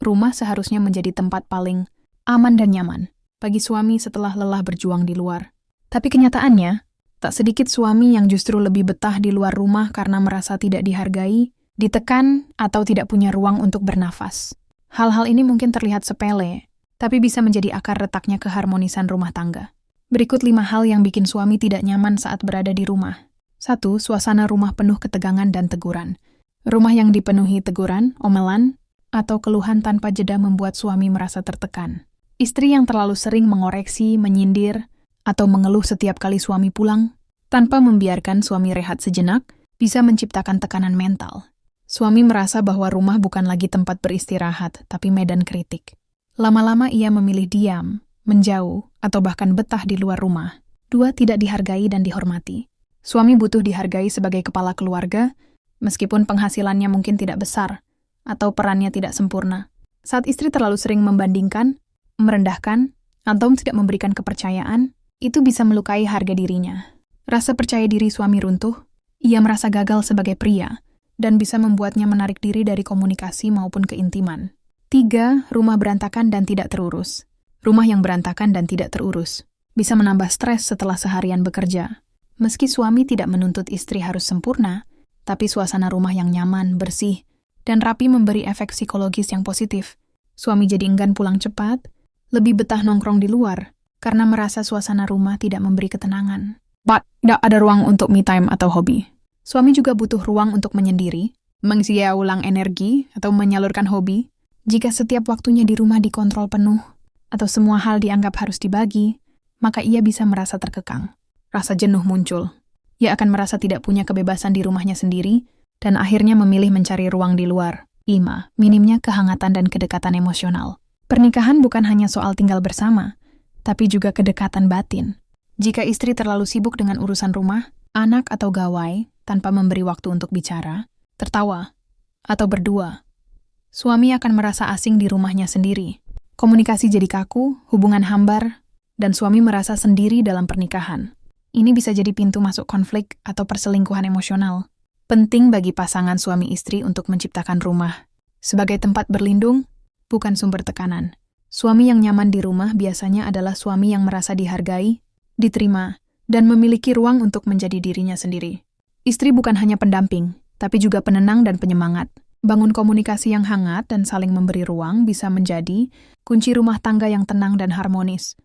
Rumah seharusnya menjadi tempat paling aman dan nyaman bagi suami setelah lelah berjuang di luar. Tapi kenyataannya, tak sedikit suami yang justru lebih betah di luar rumah karena merasa tidak dihargai, ditekan, atau tidak punya ruang untuk bernafas. Hal-hal ini mungkin terlihat sepele, tapi bisa menjadi akar retaknya keharmonisan rumah tangga. Berikut 5 hal yang bikin suami tidak nyaman saat berada di rumah. 1. Suasana rumah penuh ketegangan dan teguran. Rumah yang dipenuhi teguran, omelan, atau keluhan tanpa jeda membuat suami merasa tertekan. Istri yang terlalu sering mengoreksi, menyindir, atau mengeluh setiap kali suami pulang, tanpa membiarkan suami rehat sejenak, bisa menciptakan tekanan mental. Suami merasa bahwa rumah bukan lagi tempat beristirahat, tapi medan kritik. Lama-lama ia memilih diam, menjauh, atau bahkan betah di luar rumah. 2. Tidak dihargai dan dihormati. Suami butuh dihargai sebagai kepala keluarga, meskipun penghasilannya mungkin tidak besar, atau perannya tidak sempurna. Saat istri terlalu sering membandingkan, merendahkan, atau tidak memberikan kepercayaan, itu bisa melukai harga dirinya. Rasa percaya diri suami runtuh, ia merasa gagal sebagai pria, dan bisa membuatnya menarik diri dari komunikasi maupun keintiman. 3. Rumah berantakan dan tidak terurus. Rumah yang berantakan dan tidak terurus bisa menambah stres setelah seharian bekerja. Meski suami tidak menuntut istri harus sempurna, tapi suasana rumah yang nyaman, bersih, dan rapi memberi efek psikologis yang positif. Suami jadi enggan pulang cepat, lebih betah nongkrong di luar, karena merasa suasana rumah tidak memberi ketenangan. Tidak ada ruang untuk me time atau hobi. Suami juga butuh ruang untuk menyendiri, mengisi ulang energi, atau menyalurkan hobi. Jika setiap waktunya di rumah dikontrol penuh, atau semua hal dianggap harus dibagi, maka ia bisa merasa terkekang. Rasa jenuh muncul. Ia akan merasa tidak punya kebebasan di rumahnya sendiri, dan akhirnya memilih mencari ruang di luar. 5. Minimnya kehangatan dan kedekatan emosional. Pernikahan bukan hanya soal tinggal bersama, tapi juga kedekatan batin. Jika istri terlalu sibuk dengan urusan rumah, anak atau gawai, tanpa memberi waktu untuk bicara, tertawa, atau berdua, suami akan merasa asing di rumahnya sendiri. Komunikasi jadi kaku, hubungan hambar, dan suami merasa sendiri dalam pernikahan. Ini bisa jadi pintu masuk konflik atau perselingkuhan emosional. Penting bagi pasangan suami istri untuk menciptakan rumah sebagai tempat berlindung, bukan sumber tekanan. Suami yang nyaman di rumah biasanya adalah suami yang merasa dihargai, diterima, dan memiliki ruang untuk menjadi dirinya sendiri. Istri bukan hanya pendamping, tapi juga penenang dan penyemangat. Bangun komunikasi yang hangat dan saling memberi ruang bisa menjadi kunci rumah tangga yang tenang dan harmonis.